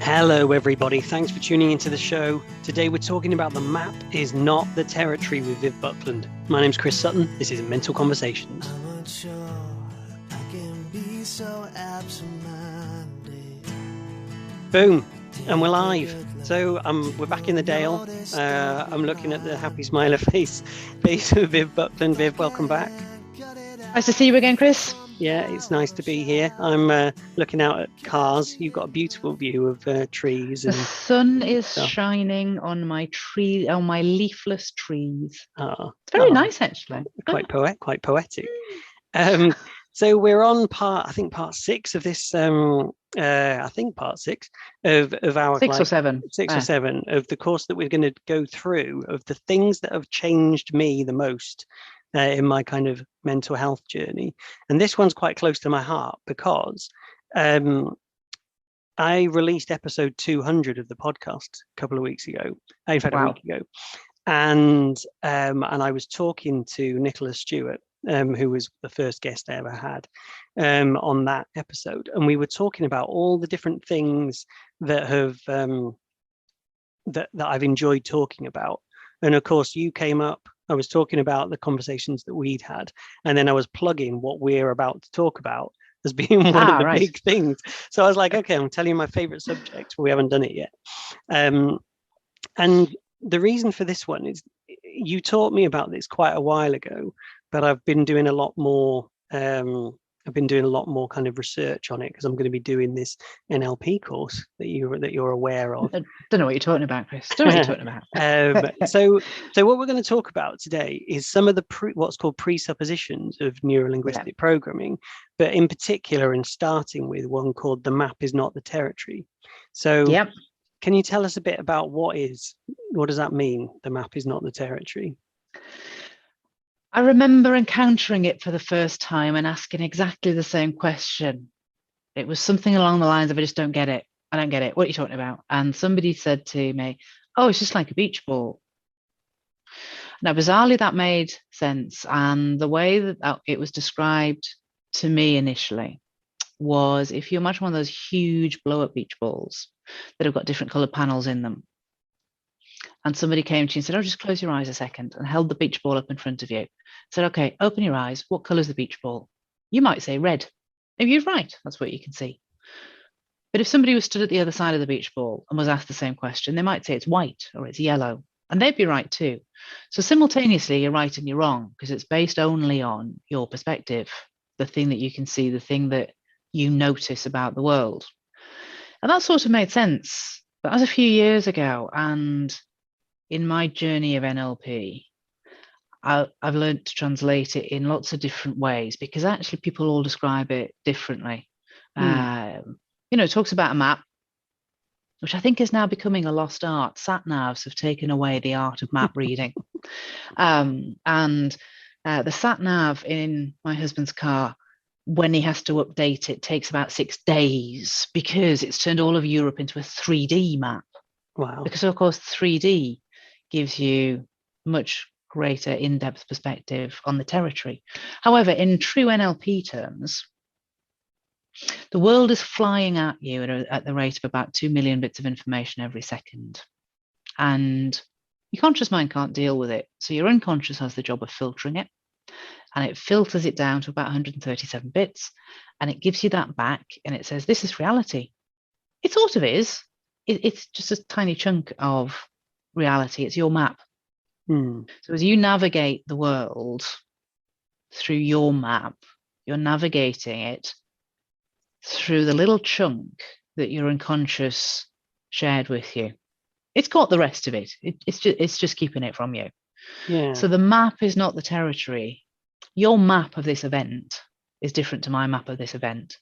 Hello, everybody. Thanks for tuning into the show. Today, we're talking about The Map is Not the Territory with Viv Buckland. My name's Chris Sutton. This is Mental Conversations. I'm unsure I can be so absent-minded. Boom. And we're live. So we're back in the Dale. I'm looking at the happy smiley face of Viv Buckland. Viv, welcome back. Nice to see you again, Chris. Yeah, it's nice to be here. I'm looking out at cars. You've got a beautiful view of trees. The And sun is stuff. shining on my tree, on my leafless trees. It's It's very nice, actually. Quite poetic. So we're on part 6 of this. Part 6 of our 6 or 7. 6 or 7 of the course that we're going to go through of the things that have changed me the most in my kind of mental health journey. And this one's quite close to my heart because I released episode 200 of the podcast a couple of weeks ago. In fact, a week ago. And I was talking to Nicholas Stewart, who was the first guest I ever had on that episode. And we were talking about all the different things that have that I've enjoyed talking about. And of course, you came up. I was talking about the conversations that we'd had, and then I was plugging what we're about to talk about as being one of the big things. So I was like, okay, I'm telling you my favorite subject, but we haven't done it yet. And the reason for this one is you taught me about this quite a while ago, but I've been doing a lot more. I've been doing a lot more kind of research on it because I'm going to be doing this NLP course that you're aware of. I don't know what you're talking about, Chris. Don't know what you're talking about. So what we're going to talk about today is some of the what's called presuppositions of neurolinguistic programming, but in particular, and starting with one called "The Map is Not the Territory." So, can you tell us a bit about what does that mean? The map is not the territory. I remember encountering it for the first time and asking exactly the same question. It was something along the lines of, I just don't get it. I don't get it. What are you talking about? And somebody said to me, oh, it's just like a beach ball. Now, bizarrely, that made sense. And the way that it was described to me initially was, if you imagine one of those huge blow-up beach balls that have got different colored panels in them, and somebody came to you and said, oh, just close your eyes a second, and held the beach ball up in front of you. Said, okay, open your eyes. What color is the beach ball? You might say red. Maybe you're right. That's what you can see. But if somebody was stood at the other side of the beach ball and was asked the same question, they might say it's white or it's yellow. And they'd be right too. So simultaneously, you're right and you're wrong because it's based only on your perspective, the thing that you can see, the thing that you notice about the world. And that sort of made sense. But that was a few years ago. And in my journey of NLP, I've learned to translate it in lots of different ways because actually people all describe it differently. It talks about a map, which I think is now becoming a lost art. Sat navs have taken away the art of map reading. And the sat nav in my husband's car, when he has to update it, takes about 6 days because it's turned all of Europe into a 3D map. Wow. Because, of course, 3D gives you much greater in-depth perspective on the territory. However, in true NLP terms, the world is flying at you at the rate of about 2 million bits of information every second. And your conscious mind can't deal with it. So your unconscious has the job of filtering it. And it filters it down to about 137 bits. And it gives you that back. And it says, this is reality. It sort of is. It's just a tiny chunk of reality. It's your map. So as you navigate the world through your map, you're navigating it through the little chunk that your unconscious shared with you. It's got the rest of it. It's just keeping it from you. Yeah. So the map is not the territory. Your map of this event is different to my map of this event.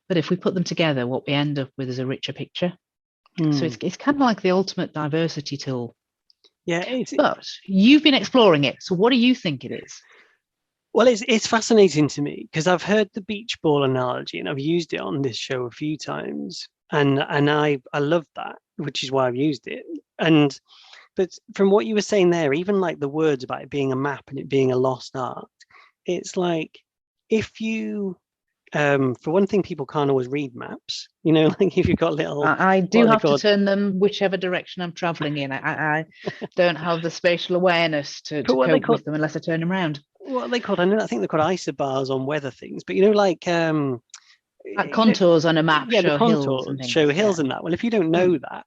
But if we put them together, what we end up with is a richer picture. So it's kind of like the ultimate diversity tool. Yeah, but you've been exploring it. So what do you think it is? Well, it's fascinating to me because I've heard the beach ball analogy and I've used it on this show a few times, and I love that, which is why I've used it. But from what you were saying there, even like the words about it being a map and it being a lost art, it's like if you for one thing, people can't always read maps. You know, like if you've got little, I do what are they have to called? turn them whichever direction I'm traveling in. I don't have the spatial awareness to But what are they cope called? with them unless I turn them around. What are they called? I think they're called isobars on weather things. But you know, like Like you know, contours on a map yeah, the show hills and contours show things. hills Yeah. and that. Well, if you don't know that,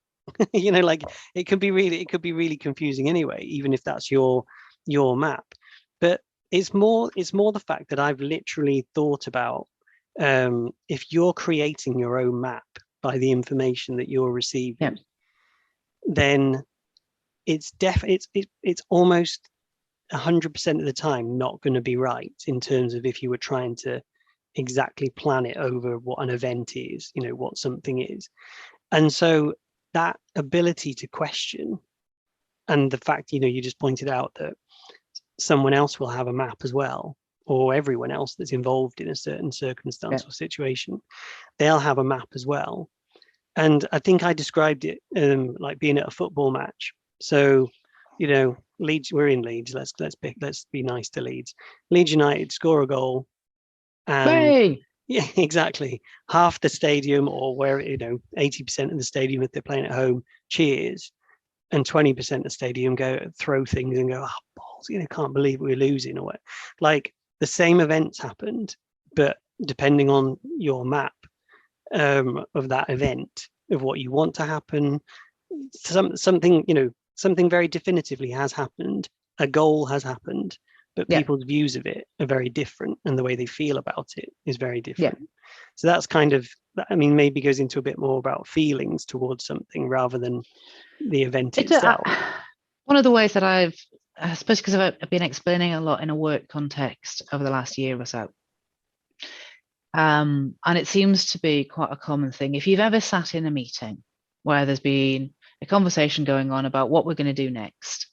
you know, like it could be really confusing anyway, even if that's your map. But it's more the fact that I've literally thought about if you're creating your own map by the information that you're receiving, Yeah. then it's it's almost 100% of the time not going to be right in terms of if you were trying to exactly plan it over what an event is, you know, what something is. And so that ability to question, and the fact, you know, you just pointed out that someone else will have a map as well, or everyone else that's involved in a certain circumstance Yeah. or situation, they'll have a map as well. And I think I described it like being at a football match. So, you know, Leeds, we're in Leeds. Let's be nice to Leeds. Leeds United score a goal, and Hey. yeah, exactly. Half the stadium, or where, you know, 80% of the stadium, if they're playing at home, cheers, and 20% of the stadium go throw things and go, oh, balls, you know, can't believe we're losing, or what. Like the same events happened, but depending on your map of that event, of what you want to happen, something, you know, something very definitively has happened. A goal has happened, but Yeah. people's views of it are very different, and the way they feel about it is very different. Yeah. So that's kind of, I mean, maybe goes into a bit more about feelings towards something rather than the event It's itself. one of the ways that I suppose because I've been explaining a lot in a work context over the last year or so. And it seems to be quite a common thing. If you've ever sat in a meeting where there's been a conversation going on about what we're going to do next,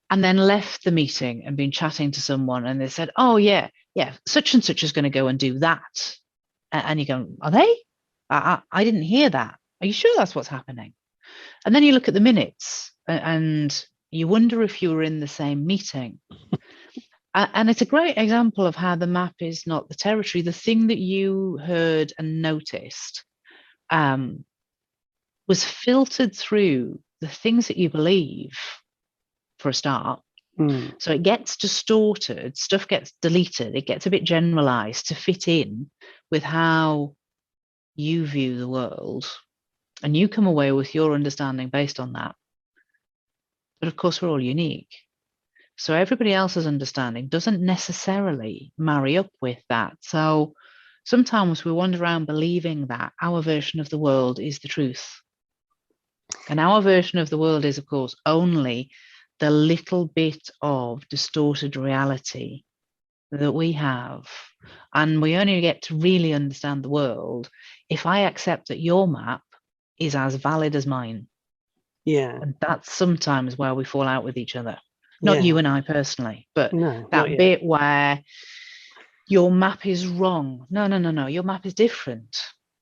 and then left the meeting and been chatting to someone and they said, oh, yeah, such and such is going to go and do that. And you go, are they? I didn't hear that. Are you sure that's what's happening? And then you look at the minutes and you wonder if you were in the same meeting. And it's a great example of how the map is not the territory. The thing that you heard and noticed was filtered through the things that you believe, for a start. So it gets distorted, stuff gets deleted, it gets a bit generalized to fit in with how you view the world. And you come away with your understanding based on that. But of course, we're all unique. So everybody else's understanding doesn't necessarily marry up with that. So sometimes we wander around believing that our version of the world is the truth. And our version of the world is, of course, only the little bit of distorted reality that we have. And we only get to really understand the world if I accept that your map is as valid as mine. Yeah. And that's sometimes where we fall out with each other. Not you and I personally, but no, that bit where your map is wrong. No. Your map is different.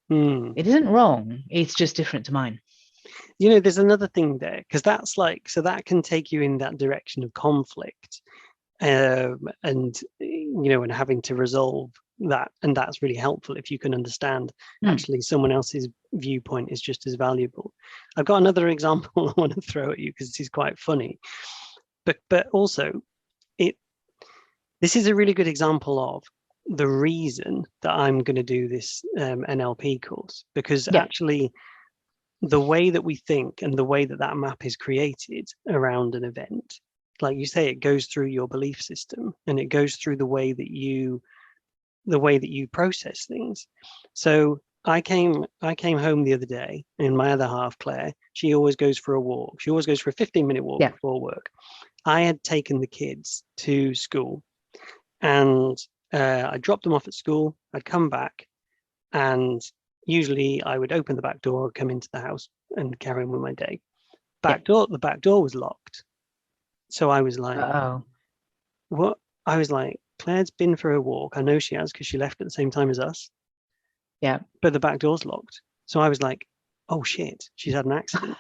It isn't wrong. It's just different to mine. You know, there's another thing there, because that's like, so that can take you in that direction of conflict, and, you know, and having to resolve that. And that's really helpful if you can understand actually someone else's viewpoint is just as valuable. I've got another example I want to throw at you because this is quite funny, but also this is a really good example of the reason that I'm going to do this NLP course, because actually the way that we think and the way that that map is created around an event, like you say, it goes through your belief system, and it goes through the way that you process things. So I came home the other day, and my other half, Claire, she always goes for a walk. She always goes for a 15-minute walk before work. I had taken the kids to school, and I dropped them off at school. I'd come back, and usually I would open the back door, come into the house, and carry on with my day. The back door was locked. So I was like, what? I was like, Claire's been for a walk. I know she has, because she left at the same time as us. Yeah. But the back door's locked. So I was like, oh shit, she's had an accident.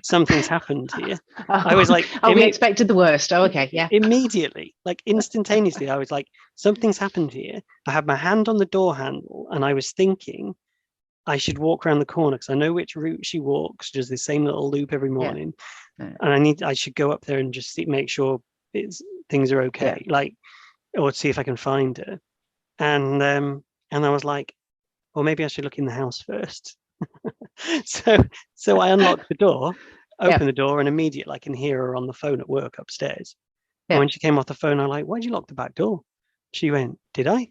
Something's happened here. I was like, we expected the worst. Oh, okay, yeah. Immediately, like instantaneously, I was like, something's happened here. I had my hand on the door handle, and I was thinking I should walk around the corner because I know which route she walks, does the same little loop every morning, Yeah. and I should go up there and just make sure things are okay, like, or see if I can find her. And I was like, well, maybe I should look in the house first. So I unlocked the door, opened the door, and immediately I can hear her on the phone at work upstairs. And when she came off the phone, I'm like, why'd you lock the back door? She went, did I?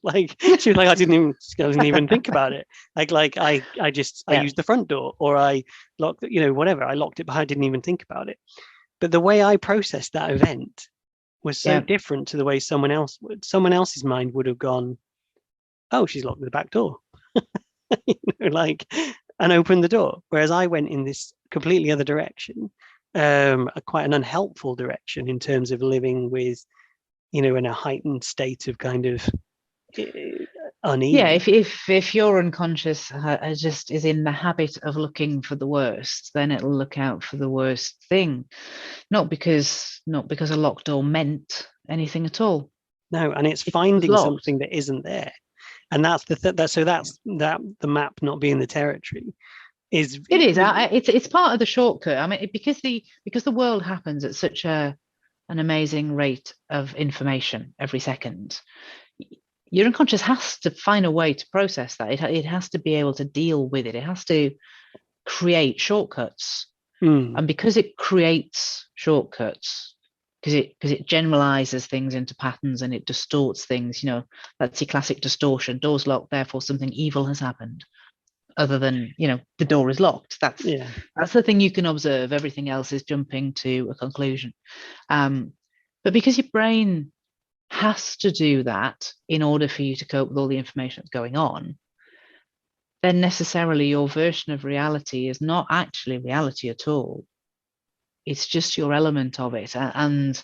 Like, she was like, I didn't even think about it. I used the front door, or I locked, whatever. I locked it, but I didn't even think about it. But the way I processed that event was so different to the way someone else would. Someone else's mind would have gone, oh, she's locked the back door. And opened the door. Whereas I went in this completely other direction, quite an unhelpful direction in terms of living with, in a heightened state of kind of unease. Yeah, if your unconscious just is in the habit of looking for the worst, then it'll look out for the worst thing, not because a locked door meant anything at all. No, and it's finding something that isn't there. And that's the map not being the territory. It's part of the shortcut. I mean, because the world happens at such an amazing rate of information every second. Your unconscious has to find a way to process that. It has to be able to deal with it. It has to create shortcuts, and because it creates shortcuts, because it generalizes things into patterns and it distorts things. That's your classic distortion. Door's locked, therefore something evil has happened. Other than the door is locked. That's the thing you can observe. Everything else is jumping to a conclusion. But because your brain has to do that in order for you to cope with all the information that's going on, then necessarily your version of reality is not actually reality at all. It's just your element of it. And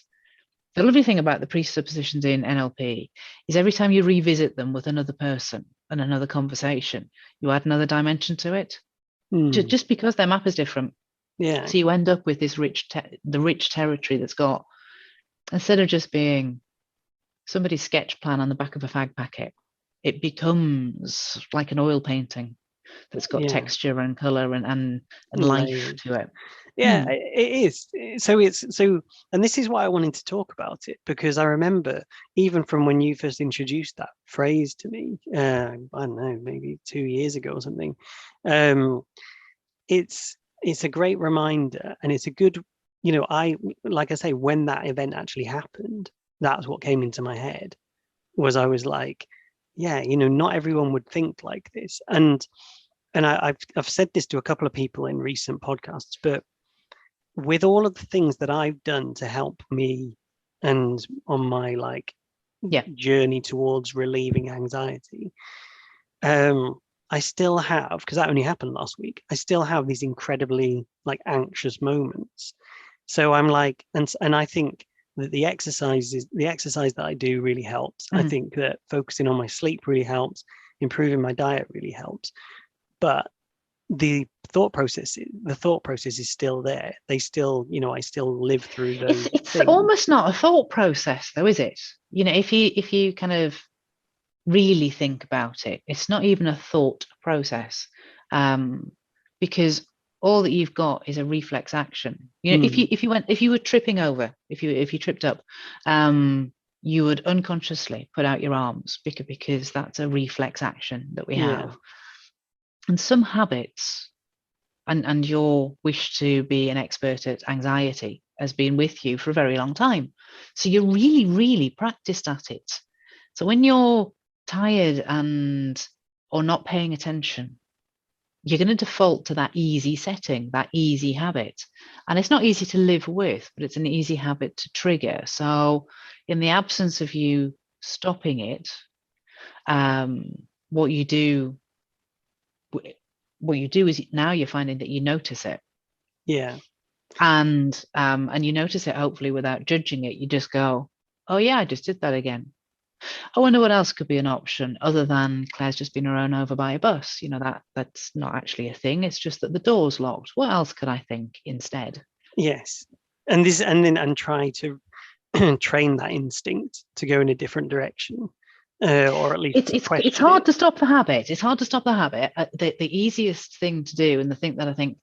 the lovely thing about the presuppositions in NLP is every time you revisit them with another person and another conversation, you add another dimension to it, just because their map is different. Yeah. So you end up with this rich territory that's got, instead of just being somebody's sketch plan on the back of a fag packet, it becomes like an oil painting that's got texture and color and life to it. Yeah, it is. And this is why I wanted to talk about it, because I remember even from when you first introduced that phrase to me, I don't know, maybe 2 years ago or something. It's a great reminder, and it's a good, like I say, when that event actually happened, that's what came into my head. I was like, yeah, not everyone would think like this, and I've said this to a couple of people in recent podcasts, but with all of the things that I've done to help me and on my journey towards relieving anxiety, I still have, because that only happened last week, I still have these incredibly anxious moments. So I'm like, and I think that the exercise that I do really helps. I think that focusing on my sleep really helps, improving my diet really helps. But the thought process is still there. They still, I still live through those. It's almost not a thought process, though, is it? If you kind of really think about it, it's not even a thought process, because all that you've got is a reflex action. If you were tripping over, if you tripped up, you would unconsciously put out your arms because that's a reflex action that we have. And some habits, and your wish to be an expert at anxiety has been with you for a very long time. So you're really, really practiced at it. So when you're tired or not paying attention, you're going to default to that easy setting, that easy habit. And it's not easy to live with, but it's an easy habit to trigger. So in the absence of you stopping it, what you do is now you're finding that you notice it. Yeah. And you notice it hopefully without judging it. You just go, oh yeah, I just did that again. I wonder what else could be an option other than Claire's just been run over by a bus. That's not actually a thing. It's just that the door's locked. What else could I think instead? Yes. And try to train that instinct to go in a different direction, or at least It's hard to stop the habit. It's hard to stop the habit. The easiest thing to do, and the thing that I think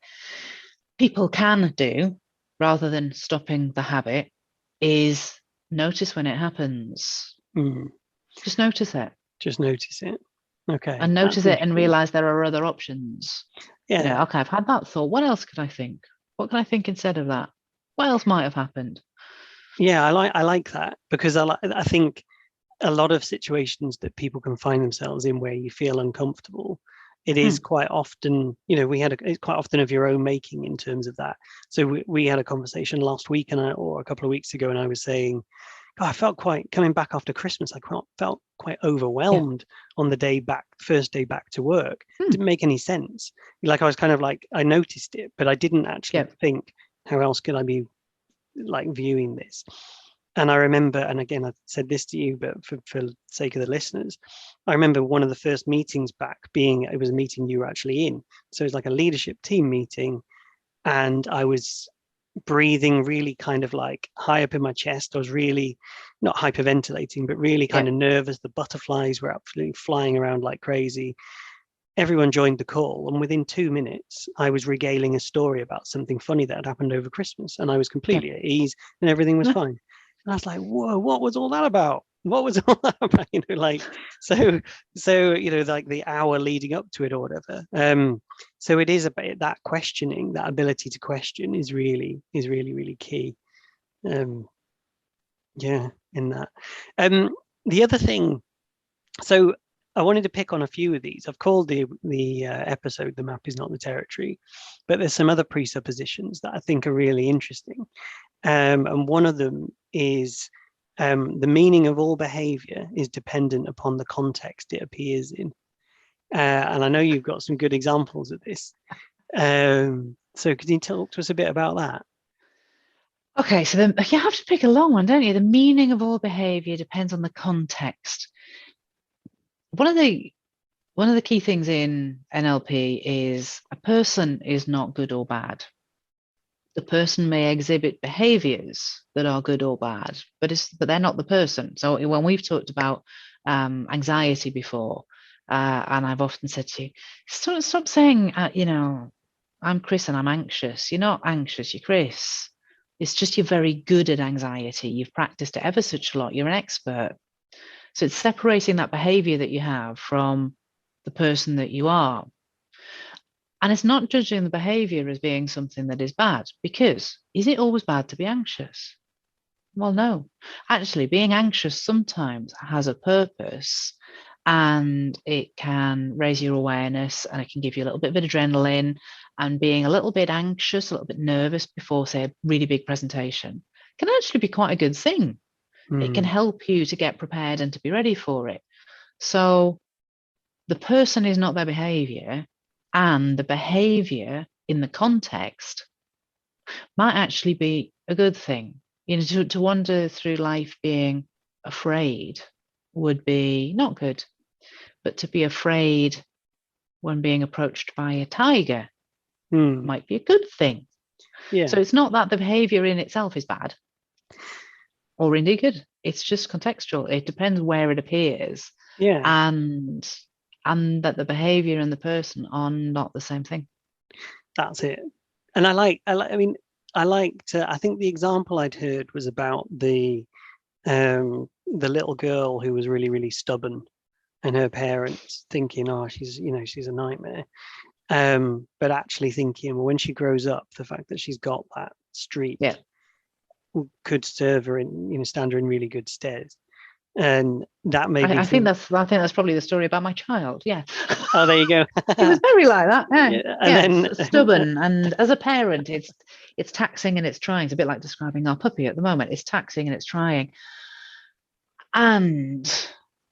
people can do rather than stopping the habit, is notice when it happens. Just notice it. Just notice it. Okay. And notice it and realize there are other options. Yeah. Okay, I've had that thought. What else could I think? What can I think instead of that? What else might have happened? Yeah, I like that, because I think a lot of situations that people can find themselves in where you feel uncomfortable, it is quite often, it's quite often of your own making in terms of that. So we had a conversation last week or a couple of weeks ago, and I was saying, I felt quite, coming back after Christmas, I felt quite overwhelmed on the first day back to work. It didn't make any sense. Like I was kind of like, I noticed it, but I didn't actually think, how else could I be like viewing this? And I remember, and again, I said this to you, but for the sake of the listeners, I remember one of the first meetings back it was a meeting you were actually in. So it was like a leadership team meeting, and I was breathing really kind of like high up in my chest. I was really not hyperventilating, but really kind of nervous. The butterflies were absolutely flying around like crazy. Everyone joined the call, and within 2 minutes, I was regaling a story about something funny that had happened over Christmas, and I was completely at ease, and everything was fine. And I was like, "Whoa, what was all that about? What was all that about?" So like the hour leading up to it or whatever. So it is about that questioning, that ability to question is really, really key. In that. The other thing, so I wanted to pick on a few of these. I've called the episode "The Map Is Not the Territory," but there's some other presuppositions that I think are really interesting. And one of them is the meaning of all behavior is dependent upon the context it appears in. And I know you've got some good examples of this. So could you talk to us a bit about that? Okay, so then you have to pick a long one, don't you? The meaning of all behavior depends on the context. One of the key things in NLP is a person is not good or bad. The person may exhibit behaviors that are good or bad, but they're not the person. So when we've talked about anxiety before, and I've often said to you, stop saying, I'm Chris and I'm anxious. You're not anxious, you're Chris. It's just you're very good at anxiety. You've practiced it ever such a lot. You're an expert. So it's separating that behavior that you have from the person that you are. And it's not judging the behavior as being something that is bad, because is it always bad to be anxious? Well, no. Actually, being anxious sometimes has a purpose, and it can raise your awareness, and it can give you a little bit of adrenaline, and being a little bit anxious, a little bit nervous before, say, a really big presentation can actually be quite a good thing. It can help you to get prepared and to be ready for it. So the person is not their behavior, and the behavior in the context might actually be a good thing. To wander through life being afraid would be not good, but to be afraid when being approached by a tiger might be a good thing. Yeah. So it's not that the behavior in itself is bad or indeed good. It's just contextual. It depends where it appears. Yeah. And that the behavior and the person are not the same thing. That's it. And I think the example I'd heard was about the little girl who was really, really stubborn, and her parents thinking, oh, she's a nightmare. But actually thinking, well, when she grows up, the fact that she's got that streak could serve her stand her in really good stead. And that made me I think that's probably the story about my child. Yeah. Oh, there you go. It was very like that. Yeah. And then stubborn, and as a parent, it's taxing and it's trying. It's a bit like describing our puppy at the moment. It's taxing and it's trying, and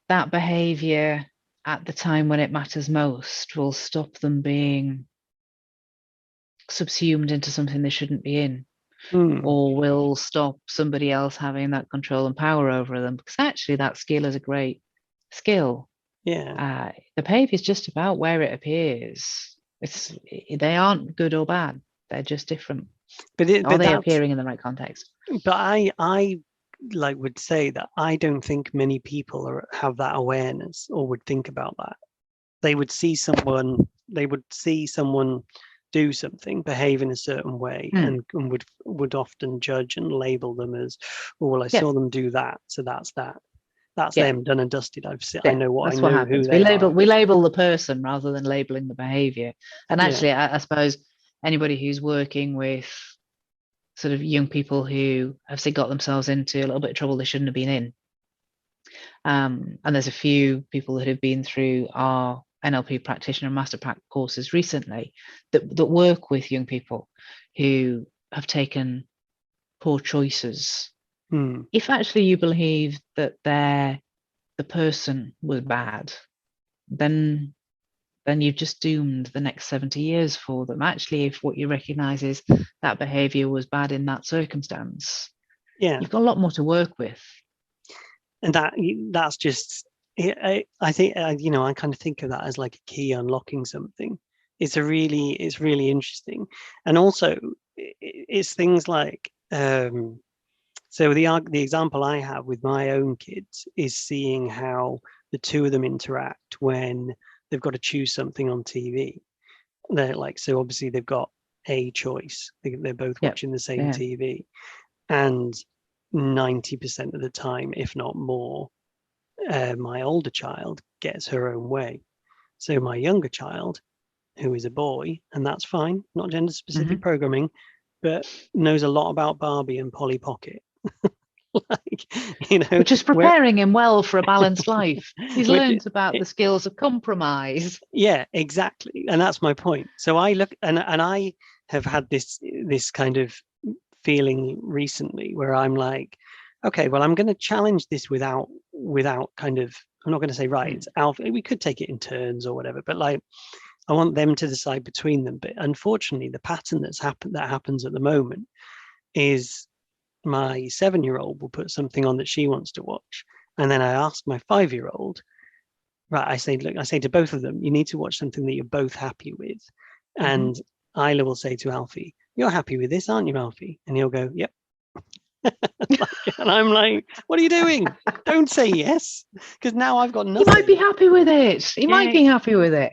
that behavior at the time when it matters most will stop them being subsumed into something they shouldn't be in. or will stop somebody else having that control and power over them, because actually that skill is a great skill. Yeah. The behavior is just about where it appears. They aren't good or bad, they're just different. But Are they appearing in the right context? But I like would say that I don't think many people have that awareness or would think about that. They would see someone do something, behave in a certain way, and would often judge and label them as, oh, well, I saw them do that, so that's that. That's them, done and dusted. I know what that's I know. what happens. Who they are. We label the person rather than labeling the behavior. And actually, I suppose anybody who's working with sort of young people who have got themselves into a little bit of trouble they shouldn't have been in. And there's a few people that have been through our NLP practitioner and master prac courses recently that work with young people who have taken poor choices. If actually you believe that the person was bad, then you've just doomed the next 70 years for them. Actually, if what you recognize is that behavior was bad in that circumstance, you've got a lot more to work with. And that's just, I think, I kind of think of that as like a key unlocking something. It's really interesting. And also it's things like, so the example I have with my own kids is seeing how the two of them interact when they've got to choose something on TV. They're like, so obviously they've got a choice. They're both watching the same TV, and 90% of the time, if not more, my older child gets her own way. So my younger child, who is a boy, and that's fine, not gender specific programming, but knows a lot about Barbie and Polly Pocket. Which is preparing him well for a balanced life. He's learned about the skills of compromise. Yeah, exactly. And that's my point. So I look, and I have had this kind of feeling recently where I'm like, okay, well, I'm going to challenge this without kind of, I'm not going to say, right, it's alpha. We could take it in turns or whatever, but like, I want them to decide between them. But unfortunately, the pattern that happens at the moment is my 7-year-old will put something on that she wants to watch. And then I ask my 5-year-old, right, I say to both of them, you need to watch something that you're both happy with. And Isla will say to Alfie, you're happy with this, aren't you, Alfie? And he'll go, yep. And I'm like, what are you doing? Don't say yes, because now I've got nothing. He might be happy with it. He might be happy with it.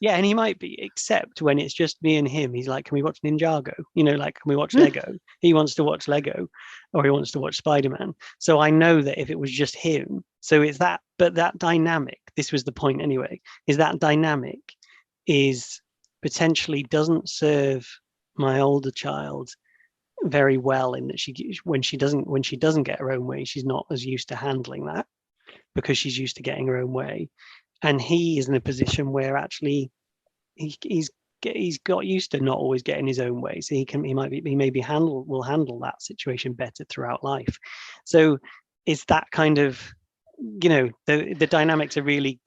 And he might be, except when it's just me and him. He's like, can we watch Ninjago? Like, can we watch Lego? He wants to watch Lego, or he wants to watch Spider-Man. So I know that if it was just him, so it's that, but that dynamic, this was the point anyway, is that dynamic is potentially doesn't serve my older child very well, in that when she doesn't get her own way, she's not as used to handling that because she's used to getting her own way, and he is in a position where actually he's got used to not always getting his own way, so will handle that situation better throughout life. So it's that kind of, the dynamics are really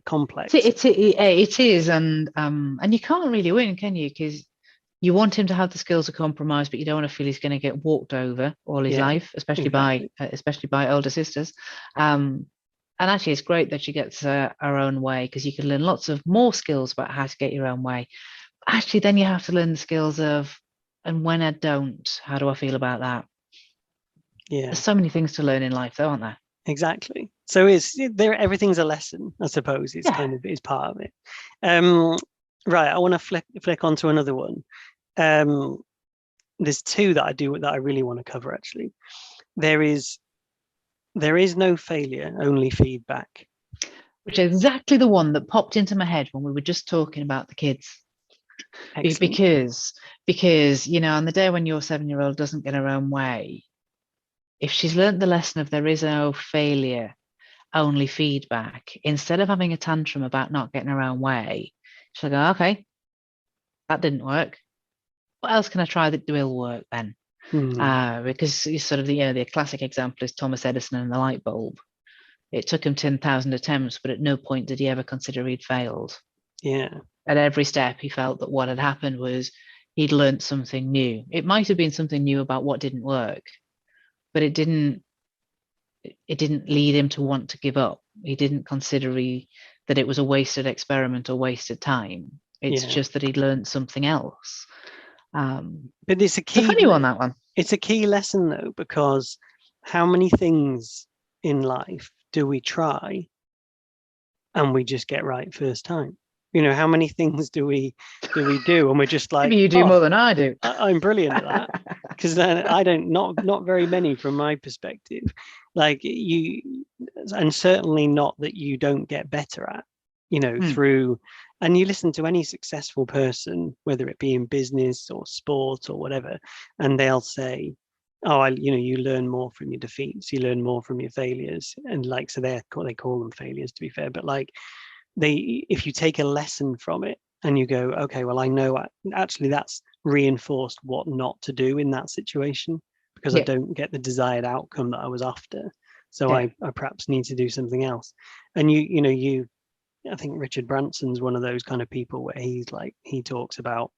complex. It is, and you can't really win, can you? Because you want him to have the skills of compromise, but you don't want to feel he's going to get walked over all his life, especially by older sisters. And actually, it's great that she gets her own way, because you can learn lots of more skills about how to get your own way. Actually, then you have to learn the skills of, and when I don't, how do I feel about that? Yeah, there's so many things to learn in life, though, aren't there? Exactly. So everything's a lesson, I suppose. It's kind of, it's part of it. Right, I want to flick onto another one. There's two that I really want to cover, actually. There is no failure, only feedback. Which is exactly the one that popped into my head when we were just talking about the kids. Excellent. Because on the day when your 7-year-old doesn't get her own way, if she's learnt the lesson of there is no failure, only feedback, instead of having a tantrum about not getting her own way, she'll go, okay, that didn't work. What else can I try that will work then? Because it's sort of the classic example is Thomas Edison and the light bulb. It took him 10,000 attempts, but at no point did he ever consider he'd failed. Yeah. At every step, he felt that what had happened was he'd learnt something new. It might have been something new about what didn't work, but it didn't lead him to want to give up. He didn't consider that it was a wasted experiment or wasted time. It's just that he'd learned something else. But it's a key. It's a funny one, that one. It's a key lesson though, because how many things in life do we try and we just get right first time? You know, how many things do we do and we're just like, maybe you do more than I do. I'm brilliant at that, because I don't, not very many from my perspective. Like you, and certainly not that you don't get better at, you know, through. And you listen to any successful person, whether it be in business or sport or whatever, and they'll say, "Oh, you learn more from your defeats, you learn more from your failures," and like, so they call them failures, to be fair, but like, if you take a lesson from it and you go, okay, well, I know actually that's reinforced what not to do in that situation, because I don't get the desired outcome that I was after. So I perhaps need to do something else. And I think Richard Branson's one of those kind of people where he talks about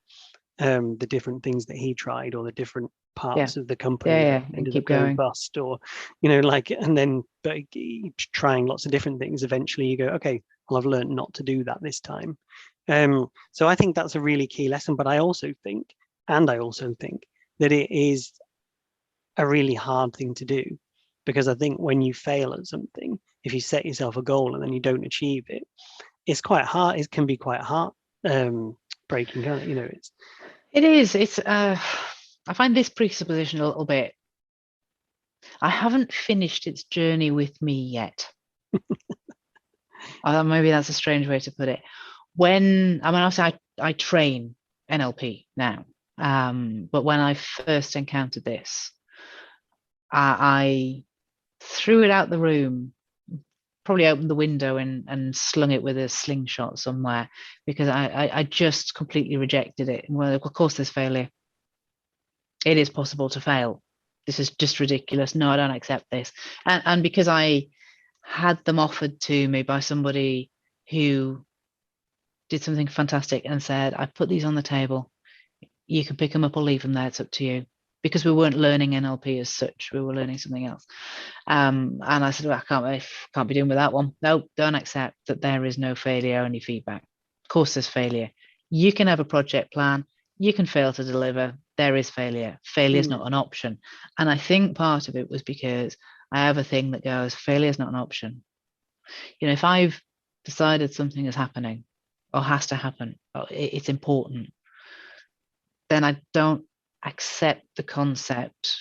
the different things that he tried, or the different parts of the company that ended up going bust, or and then but trying lots of different things. Eventually you go, okay, well, I've learned not to do that this time. So I think that's a really key lesson. But I also think that it is a really hard thing to do, because I think when you fail at something, if you set yourself a goal and then you don't achieve it, it's quite hard. It can be quite heart breaking, It is. It's I find this presupposition a little bit. I haven't finished its journey with me yet. Maybe that's a strange way to put it. Obviously I train NLP now, but when I first encountered this, I threw it out the room, probably opened the window and slung it with a slingshot somewhere, because I just completely rejected it. And well, of course there's failure. It is possible to fail. This is just ridiculous. No, I don't accept this. And because I had them offered to me by somebody who did something fantastic and said, I put these on the table. You can pick them up or leave them there. It's up to you. Because we weren't learning NLP as such. We were learning something else. And I said, well, I can't be doing with that one. No, don't accept that there is no failure, only feedback. Of course there's failure. You can have a project plan. You can fail to deliver. There is failure. Failure is not an option. And I think part of it was because I have a thing that goes, failure is not an option. If I've decided something is happening or has to happen, or it's important, then I don't accept the concept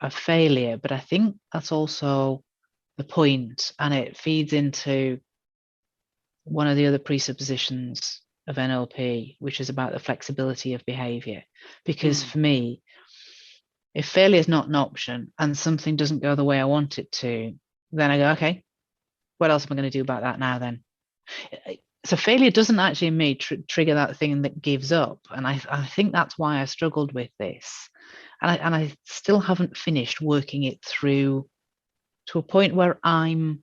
of failure. But I think that's also the point, and it feeds into one of the other presuppositions of NLP, which is about the flexibility of behavior. Because for me, if failure is not an option and something doesn't go the way I want it to, then I go, okay, what else am I going to do about that now then? So failure doesn't actually trigger that thing that gives up. And I think that's why I struggled with this. And I still haven't finished working it through to a point where I'm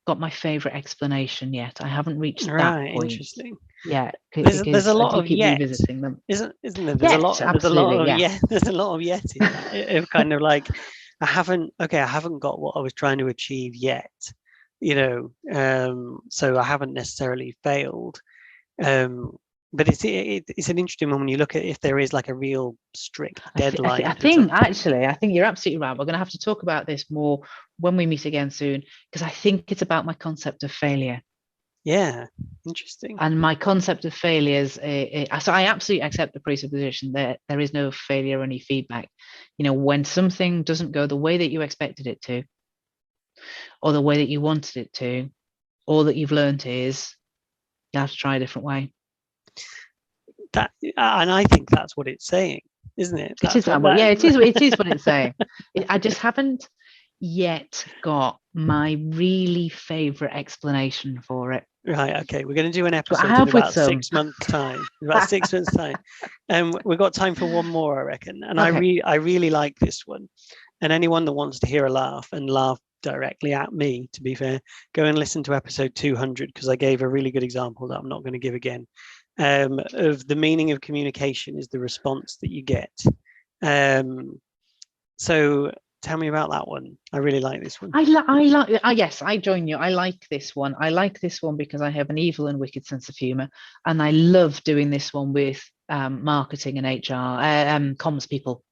got my favorite explanation yet. I haven't reached that point. Interesting. Yeah, there's a lot of yet, revisiting them. Isn't there? There's a lot of yet. There's a lot of yet in that. Of kind of like, I haven't got what I was trying to achieve yet. So I haven't necessarily failed. But it's an interesting one when you look at if there is like a real strict deadline. I think you're absolutely right. We're going to have to talk about this more when we meet again soon, because I think it's about my concept of failure. Yeah, interesting. And my concept of failures, so I absolutely accept the presupposition that there is no failure, only feedback. When something doesn't go the way that you expected it to, or the way that you wanted it to, all that you've learned is you have to try a different way. And I think that's what it's saying, isn't it? It is what it's saying. I just haven't yet got my really favorite explanation for it. Right. Okay. We're going to do an episode in about 6 months' time. About 6 months' time. We've got time for one more, I reckon. And okay. I really like this one. And anyone that wants to hear a laugh and laugh directly at me, to be fair, go and listen to episode 200, because I gave a really good example that I'm not going to give again. of the meaning of communication is the response that you get. So tell me about that one. I really like this one. I like. Yes, I join you. I like this one. I like this one because I have an evil and wicked sense of humor, and I love doing this one with marketing and HR, comms people,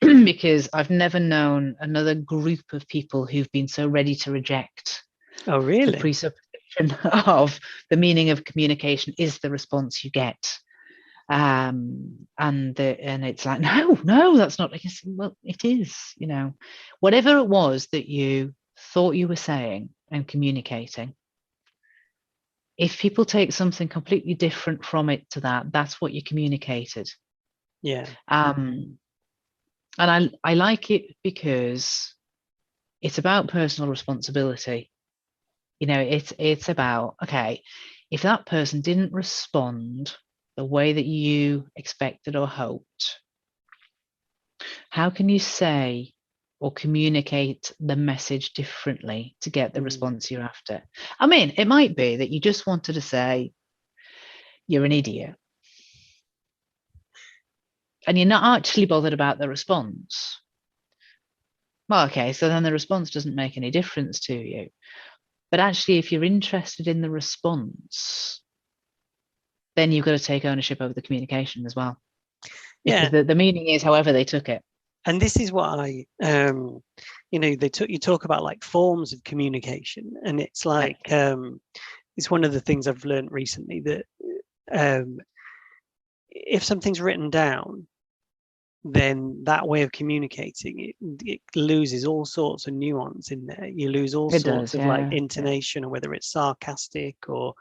because I've never known another group of people who've been so ready to reject. Oh, really? The presupposition of the meaning of communication is the response you get. And it's like, no, that's not. Well, it is, whatever it was that you thought you were saying and communicating. If people take something completely different from it to that's what you communicated. Yeah. And I like it because it's about personal responsibility. It's about, okay, if that person didn't respond the way that you expected or hoped, how can you say or communicate the message differently to get the response you're after? I mean, it might be that you just wanted to say, you're an idiot. And you're not actually bothered about the response. Well, okay, so then the response doesn't make any difference to you. But actually, if you're interested in the response, then you've got to take ownership over the communication as well. Because the meaning is however they took it. And this is what you talk about like forms of communication, and it's like it's one of the things I've learned recently that if something's written down, then that way of communicating it loses all sorts of nuance in there. You lose all sorts of like intonation, or whether it's sarcastic or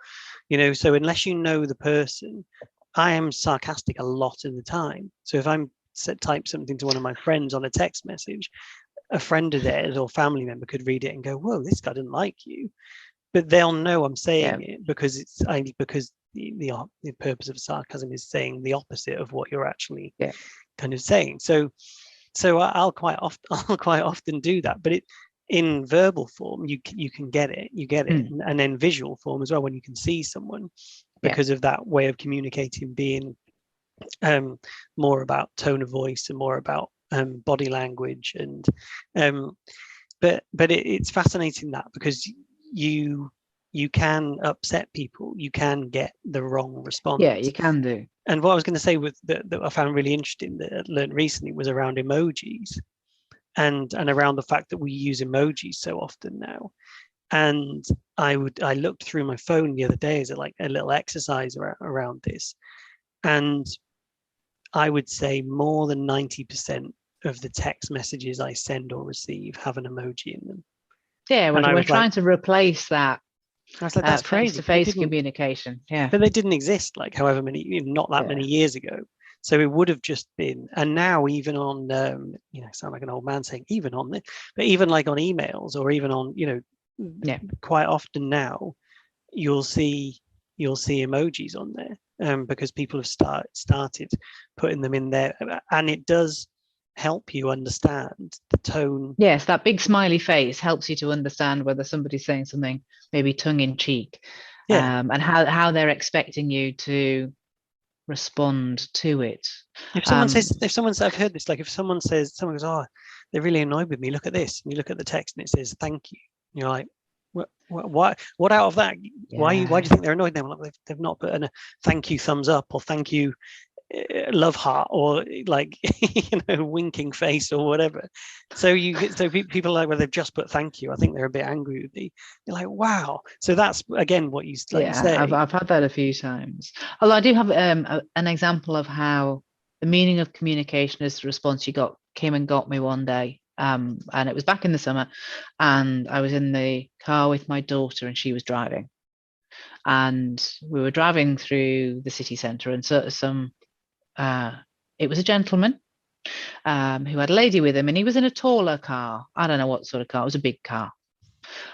so unless you know the person. I am sarcastic a lot of the time, so if I'm type something to one of my friends on a text message, a friend of theirs or family member could read it and go, whoa, this guy didn't like you, but they'll know I'm saying it because because the purpose of sarcasm is saying the opposite of what you're actually kind of saying. So I'll quite often do that, but in verbal form you can get it, and then visual form as well, when you can see someone, because of that way of communicating being more about tone of voice and more about body language, and but it's fascinating that because you can upset people, you can get the wrong response. Yeah, you can do. And what I was going to say that I found really interesting that I learned recently was around emojis, and around the fact that we use emojis so often now. And I looked through my phone the other day as a little exercise around this, and I would say more than 90% of the text messages I send or receive have an emoji in them. Yeah, we're trying to replace that. I was like, that's crazy. Face-to-face communication. Yeah, but they didn't exist like however many, not that many years ago. So it would have just been, and now even on, sound like an old man saying even on this, but even like on emails or even on, quite often now, you'll see emojis on there, because people have started putting them in there, and it does help you understand the tone. Yes, that big smiley face helps you to understand whether somebody's saying something maybe tongue in cheek, and how they're expecting you to respond to it. If someone says, I've heard this, like if someone goes, oh, they're really annoyed with me, look at this, and you look at the text and it says thank you, and you're like, what out of that? Why do you think they're annoyed? They've not put a thank you thumbs up or thank you love heart or like winking face or whatever. So people like, well, they've just put thank you, I think they're a bit angry with me. You're like, wow. So that's again what you say. I've had that a few times. Although I do have an example of how the meaning of communication is the response you came and got me one day. And it was back in the summer, and I was in the car with my daughter and she was driving, and we were driving through the city centre, and it was a gentleman who had a lady with him, and he was in a taller car. I don't know what sort of car, it was a big car,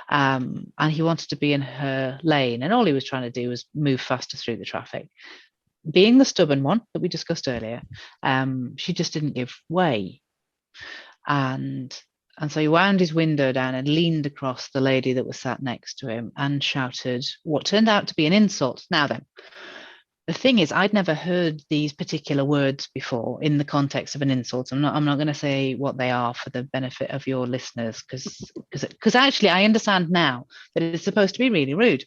and he wanted to be in her lane, and all he was trying to do was move faster through the traffic. Being the stubborn one that we discussed earlier, she just didn't give way. And so he wound his window down and leaned across the lady that was sat next to him and shouted what turned out to be an insult. Now then, the thing is, I'd never heard these particular words before in the context of an insult. I'm not going to say what they are for the benefit of your listeners, because actually I understand now that it's supposed to be really rude.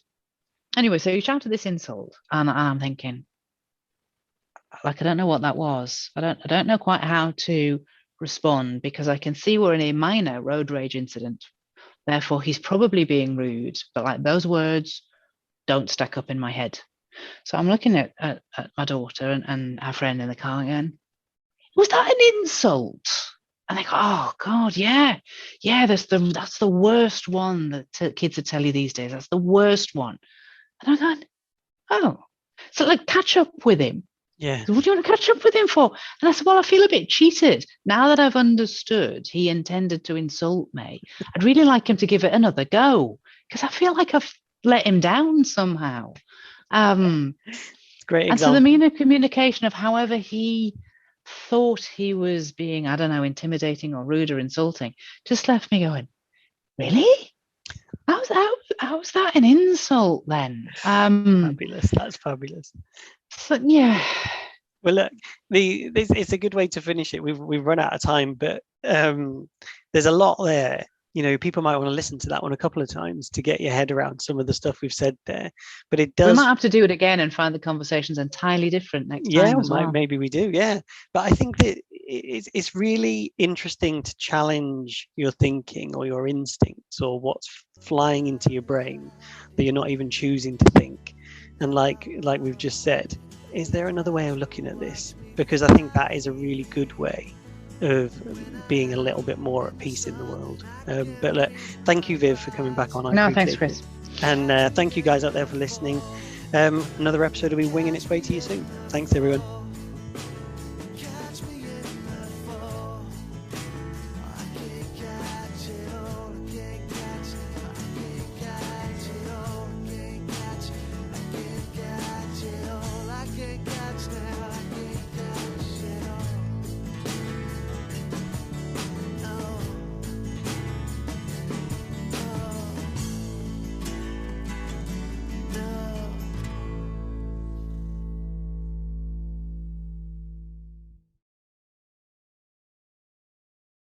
Anyway, so you shouted this insult, and I'm thinking, like, I don't know what that was. I don't know quite how to respond, because I can see we're in a minor road rage incident. Therefore, he's probably being rude, but like those words don't stack up in my head. So I'm looking at my daughter and our friend in the car again. Was that an insult? And they go, oh God, yeah, that's the worst one that kids would tell you these days. That's the worst one. And I'm going, oh, so like catch up with him. Yeah. What do you want to catch up with him for? And I said, well, I feel a bit cheated. Now that I've understood he intended to insult me, I'd really like him to give it another go, because I feel like I've let him down somehow. Great example. And so the mean of communication of however he thought he was being, I don't know, intimidating or rude or insulting, just left me going, really? How's that an insult then? Fabulous. That's fabulous. So, yeah. Well, look, it's a good way to finish it. We've run out of time, but there's a lot there. You know, people might want to listen to that one a couple of times to get your head around some of the stuff we've said there. But it does. We might have to do it again and find the conversations entirely different next time. Yeah, maybe we do. Yeah, but I think that it's really interesting to challenge your thinking or your instincts or what's flying into your brain that you're not even choosing to think. And like we've just said, is there another way of looking at this? Because I think that is a really good way of being a little bit more at peace in the world. But look, thank you, Viv, for coming back on. No, thanks, Chris. And thank you guys out there for listening. Another episode will be winging its way to you soon. Thanks, everyone.